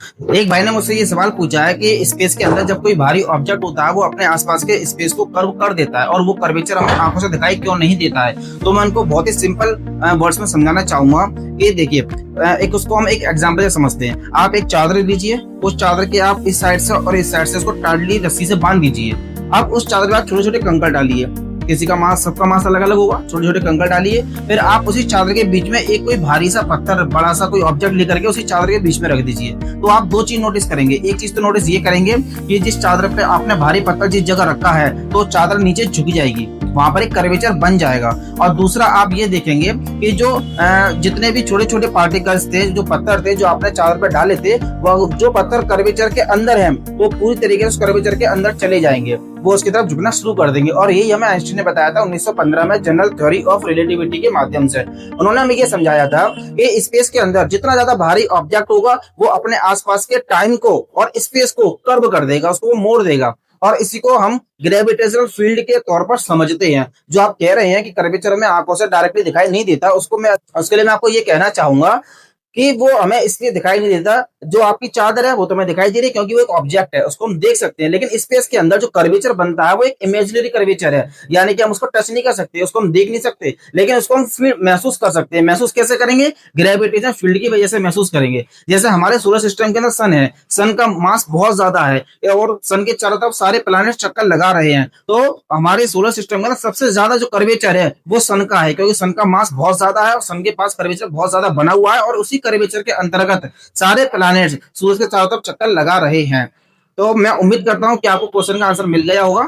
एक भाई ने मुझसे ये सवाल पूछा है कि स्पेस के अंदर जब कोई भारी ऑब्जेक्ट होता है वो अपने आसपास के स्पेस को कर्व कर देता है और वो कर्वेचर हमें आंखों से दिखाई क्यों नहीं देता है। तो मैं उनको बहुत ही सिंपल वर्ड्स में समझाना चाहूंगा कि देखिए, एक उसको हम एक एग्जांपल से समझते हैं। आप एक चादर लीजिए, उस चादर के आप इस साइड से और इस साइड से उसको टाइटली रस्सी से बांध दीजिए। अब उस चादर में आप छोटे छोटे कंकड़ डालिए, किसी का मांस, सबका मांस अलग अलग होगा, छोटे छोटे कंकड़ डालिए। फिर आप उसी चादर के बीच में एक कोई भारी सा पत्थर, बड़ा सा कोई ऑब्जेक्ट लेकर के उसी चादर के बीच में रख दीजिए। तो आप दो चीज नोटिस करेंगे। एक चीज तो नोटिस ये करेंगे कि जिस चादर पे आपने भारी पत्थर जिस जगह रखा है तो चादर नीचे झुक जाएगी, वहां पर एक कर्वेचर बन जाएगा। और दूसरा आप ये देखेंगे कि जो जितने भी छोटे छोटे पार्टिकल्स थे, जो पत्थर थे जो आपने चादर पे डाले थे, वह जो पत्थर कर्वेचर के अंदर है वो पूरी तरीके से उस कर्वेचर के अंदर चले जाएंगे, वो उसकी तरफ झुकना शुरू कर देंगे। और यही हमें आइंस्टीन ने बताया था 1915 में जनरल थ्योरी ऑफ रिलेटिविटी के माध्यम से। उन्होंने हमें ये समझाया था कि स्पेस के अंदर जितना ज्यादा भारी ऑब्जेक्ट होगा वो अपने आसपास के टाइम को और स्पेस को कर्व कर देगा, उसको मोड़ देगा। और इसी को हम ग्रेविटेशनल फील्ड के तौर पर समझते हैं। जो आप कह रहे हैं कि कर्वेचर में आंखों से डायरेक्टली दिखाई नहीं देता, उसके लिए मैं आपको ये कहना चाहूंगा कि वो हमें इसलिए दिखाई नहीं देता। जो आपकी चादर है वो तो हमें दिखाई दे रही है क्योंकि वो एक ऑब्जेक्ट है, उसको हम देख सकते हैं। लेकिन स्पेस के अंदर जो कर्वेचर बनता है वो एक इमेजिनरी कर्वेचर है, यानी कि हम उसको टच नहीं कर सकते, उसको हम देख नहीं सकते, लेकिन उसको हम महसूस कर सकते हैं। महसूस कैसे करेंगे? ग्रेविटेशन फील्ड की वजह से महसूस करेंगे। जैसे हमारे सोलर सिस्टम के अंदर सन है, सन का मास बहुत ज्यादा है और सन के चारों तरफ सारे प्लैनेट चक्कर लगा रहे हैं। तो हमारे सोलर सिस्टम का सबसे ज्यादा जो कर्वेचर है वो सन का है, क्योंकि सन का मास बहुत ज्यादा है और सन के पास कर्वेचर बहुत ज्यादा बना हुआ है और उसी कर्वेचर के अंतर्गत सारे प्लैनेट्स सूरज के चारों तरफ चक्कर लगा रहे हैं। तो मैं उम्मीद करता हूं कि आपको क्वेश्चन का आंसर मिल गया होगा।